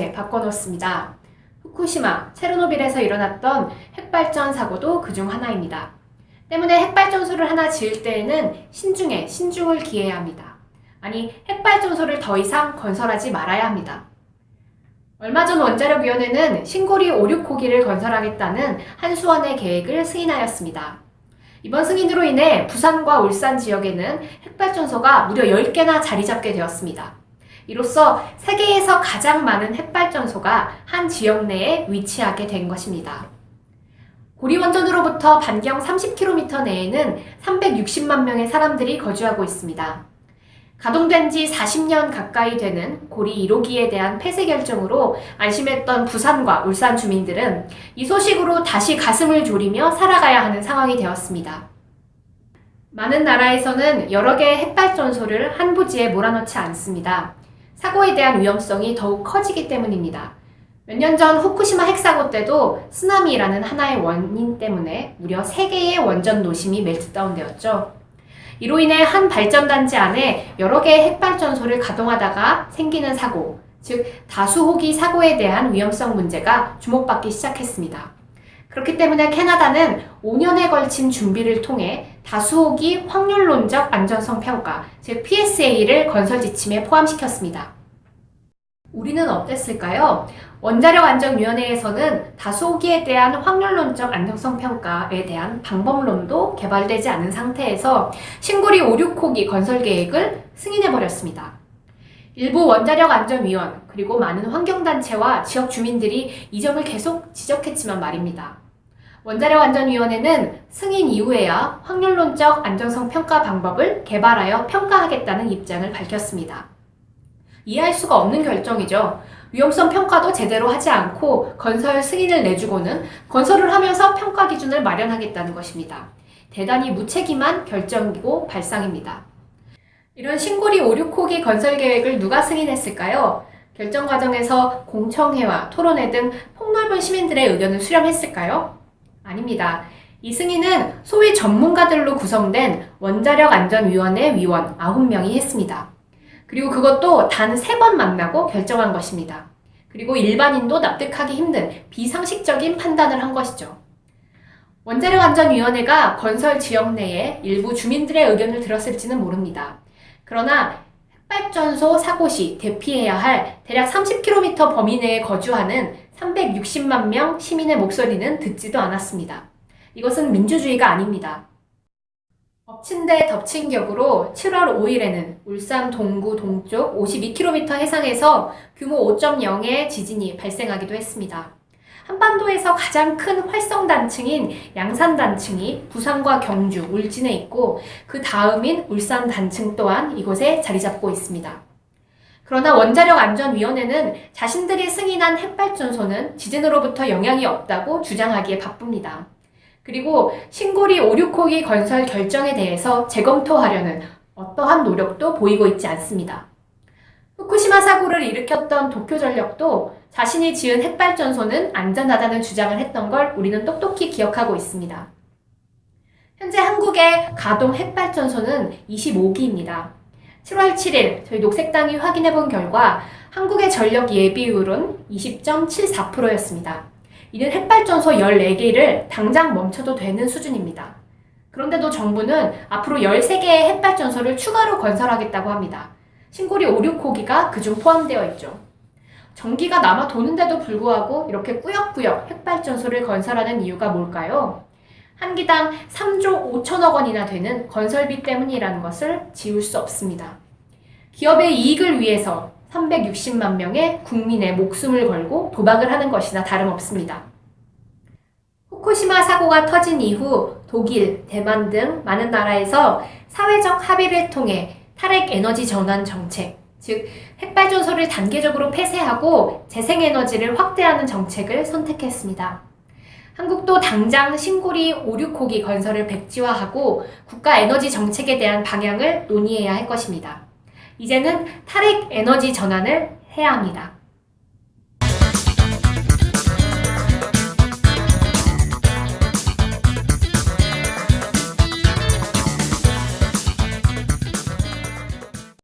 이렇게 바꿔놓습니다. 후쿠시마, 체르노빌에서 일어났던 핵발전 사고도 그중 하나입니다. 때문에 핵발전소를 하나 지을 때에는 신중에 신중을 기해야 합니다. 아니, 핵발전소를 더 이상 건설하지 말아야 합니다. 얼마 전 원자력위원회는 신고리 5, 6호기를 건설하겠다는 한수원의 계획을 승인하였습니다. 이번 승인으로 인해 부산과 울산 지역에는 핵발전소가 무려 10개나 자리 잡게 되었습니다. 이로써 세계에서 가장 많은 핵발전소가 한 지역 내에 위치하게 된 것입니다. 고리원전으로부터 반경 30km 내에는 360만 명의 사람들이 거주하고 있습니다. 가동된 지 40년 가까이 되는 고리 1호기에 대한 폐쇄 결정으로 안심했던 부산과 울산 주민들은 이 소식으로 다시 가슴을 졸이며 살아가야 하는 상황이 되었습니다. 많은 나라에서는 여러 개의 핵발전소를 한 부지에 몰아넣지 않습니다. 사고에 대한 위험성이 더욱 커지기 때문입니다. 몇 년 전 후쿠시마 핵사고 때도 쓰나미라는 하나의 원인 때문에 무려 3개의 원전 노심이 멜트다운되었죠. 이로 인해 한 발전단지 안에 여러 개의 핵발전소를 가동하다가 생기는 사고, 즉 다수호기 사고에 대한 위험성 문제가 주목받기 시작했습니다. 그렇기 때문에 캐나다는 5년에 걸친 준비를 통해 다수호기 확률론적 안전성 평가, 즉 PSA를 건설 지침에 포함시켰습니다. 우리는 어땠을까요? 원자력안전위원회에서는 다수호기에 대한 확률론적 안정성 평가에 대한 방법론도 개발되지 않은 상태에서 신고리 5, 6호기 건설 계획을 승인해버렸습니다. 일부 원자력안전위원 그리고 많은 환경단체와 지역 주민들이 이 점을 계속 지적했지만 말입니다. 원자력안전위원회는 승인 이후에야 확률론적 안정성 평가 방법을 개발하여 평가하겠다는 입장을 밝혔습니다. 이해할 수가 없는 결정이죠. 위험성 평가도 제대로 하지 않고 건설 승인을 내주고는 건설을 하면서 평가 기준을 마련하겠다는 것입니다. 대단히 무책임한 결정이고 발상입니다. 이런 신고리 5, 6호기 건설 계획을 누가 승인했을까요? 결정 과정에서 공청회와 토론회 등 폭넓은 시민들의 의견을 수렴했을까요? 아닙니다. 이 승인은 소위 전문가들로 구성된 원자력안전위원회 위원 9명이 했습니다. 그리고 그것도 단 3번 만나고 결정한 것입니다. 그리고 일반인도 납득하기 힘든 비상식적인 판단을 한 것이죠. 원자력안전위원회가 건설 지역 내에 일부 주민들의 의견을 들었을지는 모릅니다. 그러나 핵발전소 사고 시 대피해야 할 대략 30km 범위 내에 거주하는 360만 명 시민의 목소리는 듣지도 않았습니다. 이것은 민주주의가 아닙니다. 엎친 데 덮친 격으로 7월 5일에는 울산 동구 동쪽 52km 해상에서 규모 5.0의 지진이 발생하기도 했습니다. 한반도에서 가장 큰 활성단층인 양산단층이 부산과 경주, 울진에 있고 그 다음인 울산단층 또한 이곳에 자리 잡고 있습니다. 그러나 원자력안전위원회는 자신들이 승인한 핵발전소는 지진으로부터 영향이 없다고 주장하기에 바쁩니다. 그리고 신고리 5, 6호기 건설 결정에 대해서 재검토하려는 어떠한 노력도 보이고 있지 않습니다. 후쿠시마 사고를 일으켰던 도쿄전력도 자신이 지은 핵발전소는 안전하다는 주장을 했던 걸 우리는 똑똑히 기억하고 있습니다. 현재 한국의 가동 핵발전소는 25기입니다. 7월 7일 저희 녹색당이 확인해본 결과 한국의 전력 예비율은 20.74%였습니다. 이는 핵발전소 14개를 당장 멈춰도 되는 수준입니다. 그런데도 정부는 앞으로 13개의 핵발전소를 추가로 건설하겠다고 합니다. 신고리 5, 6호기가 그중 포함되어 있죠. 전기가 남아 도는데도 불구하고 이렇게 꾸역꾸역 핵발전소를 건설하는 이유가 뭘까요? 한 기당 3조 5천억 원이나 되는 건설비 때문이라는 것을 지울 수 없습니다. 기업의 이익을 위해서 360만 명의 국민의 목숨을 걸고 도박을 하는 것이나 다름없습니다. 후쿠시마 사고가 터진 이후 독일, 대만 등 많은 나라에서 사회적 합의를 통해 탈핵 에너지 전환 정책, 즉 핵발전소를 단계적으로 폐쇄하고 재생에너지를 확대하는 정책을 선택했습니다. 한국도 당장 신고리 5, 6호기 건설을 백지화하고 국가 에너지 정책에 대한 방향을 논의해야 할 것입니다. 이제는 탈핵 에너지 전환을 해야 합니다.